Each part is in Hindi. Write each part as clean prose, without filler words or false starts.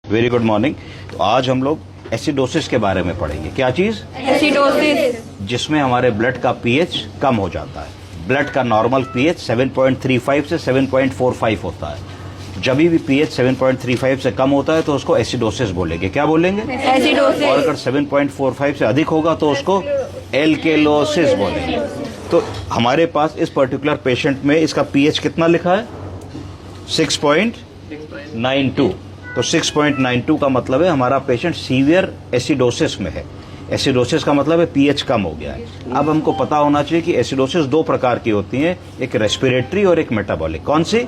Very good morning. तो आज हम लोग एसिडोसिस के बारे में पढ़ेंगे। क्या चीज? एसिडोसिस। जिसमें हमारे ब्लड का पीएच कम हो जाता है। ब्लड का नॉर्मल पीएच 7.35 से 7.45 होता है। जब भी पीएच 7.35 से कम होता है तो उसको एसिडोसिस बोलेंगे। क्या बोलेंगे? एसिडोसिस। और अगर 7.45 से अधिक होगा तो उसको एल्केलोसिस बोलेंगे। तो हमारे पास इस पर्टिकुलर पेशेंट में इसका पीएच कितना लिखा है? 6.92। तो 6.92 का मतलब है हमारा पेशेंट सीवियर एसिडोसिस में है। एसिडोसिस का मतलब है पीएच कम हो गया है। अब हमको पता होना चाहिए कि एसिडोसिस दो प्रकार की होती है, एक रेस्पिरेटरी और एक मेटाबॉलिक। कौन सी?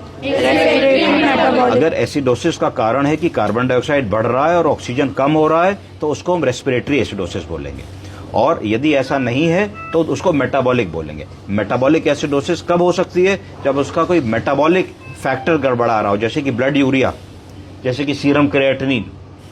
अगर एसिडोसिस का कारण है कि कार्बन डाइऑक्साइड बढ़ रहा है और ऑक्सीजन कम हो रहा है तो उसको हम रेस्पिरेटरी एसिडोसिस बोलेंगे, और यदि ऐसा नहीं है तो उसको मेटाबॉलिक बोलेंगे। मेटाबॉलिक एसिडोसिस कब हो सकती है? जब उसका कोई मेटाबॉलिक फैक्टर गड़बड़ा रहा हो, जैसे कि ब्लड यूरिया, जैसे कि सीरम क्रिएटिनिन,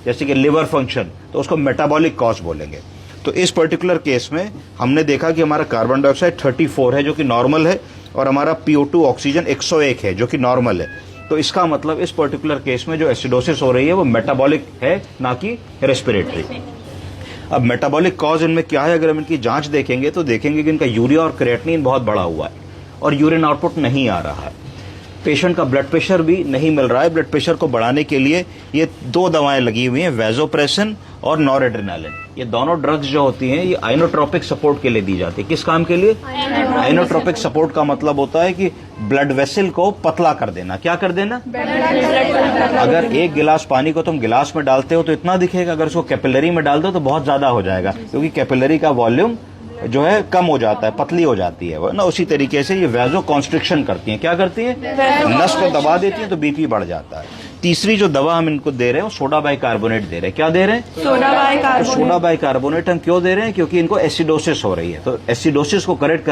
जैसे कि लिवर फंक्शन, तो उसको मेटाबॉलिक कॉज बोलेंगे। तो इस पर्टिकुलर केस में हमने देखा कि हमारा कार्बन डाइऑक्साइड 34 है जो कि नॉर्मल है, और हमारा PO2 ऑक्सीजन 101 है जो कि नॉर्मल है। तो इसका मतलब इस पर्टिकुलर केस में जो एसिडोसिस हो रही है वो मेटाबॉलिक है, ना कि रेस्पिरेटरी। अब मेटाबॉलिक कॉज इनमें क्या है? अगर हम इनकी जांच देखेंगे तो देखेंगे कि इनका यूरिया और क्रिएटिनिन बहुत बढ़ा हुआ है और यूरिन आउटपुट नहीं आ रहा है। पेशेंट का ब्लड प्रेशर भी नहीं मिल रहा है। ब्लड प्रेशर को बढ़ाने के लिए ये दो दवाएं लगी हुई हैं, वैसोप्रेसिन और नॉरएड्रेनालिन। ये दोनों ड्रग्स जो होती हैं ये आइनोट्रोपिक सपोर्ट के लिए दी जाती है। किस काम के लिए? आइनोट्रोपिक सपोर्ट का मतलब होता है कि ब्लड वेसल को पतला कर देना। क्या कर देना? अगर एक गिलास पानी को तुम गिलास में डालते हो तो इतना दिखेगा, अगर उसको कैपिलरी में डाल दो तो बहुत ज्यादा हो जाएगा, क्योंकि कैपिलरी का वॉल्यूम जो है कम हो जाता है, पतली हो जाती है वो ना। उसी तरीके से ये वैसो कॉन्स्ट्रिक्शन करती हैं। क्या करती हैं? नस को दबा देती हैं तो बीपी बढ़ जाता है। तीसरी जो दवा हम इनको दे रहे हैं वो सोडा बाइकार्बोनेट दे रहे हैं। क्या दे रहे हैं? Soda bicarbonate. सोडा बाइकार्बोनेट हम क्यों दे रहे हैं? क्योंकि इनको एसिडोसिस हो रही है। तो एसिडोसिस को करेक्ट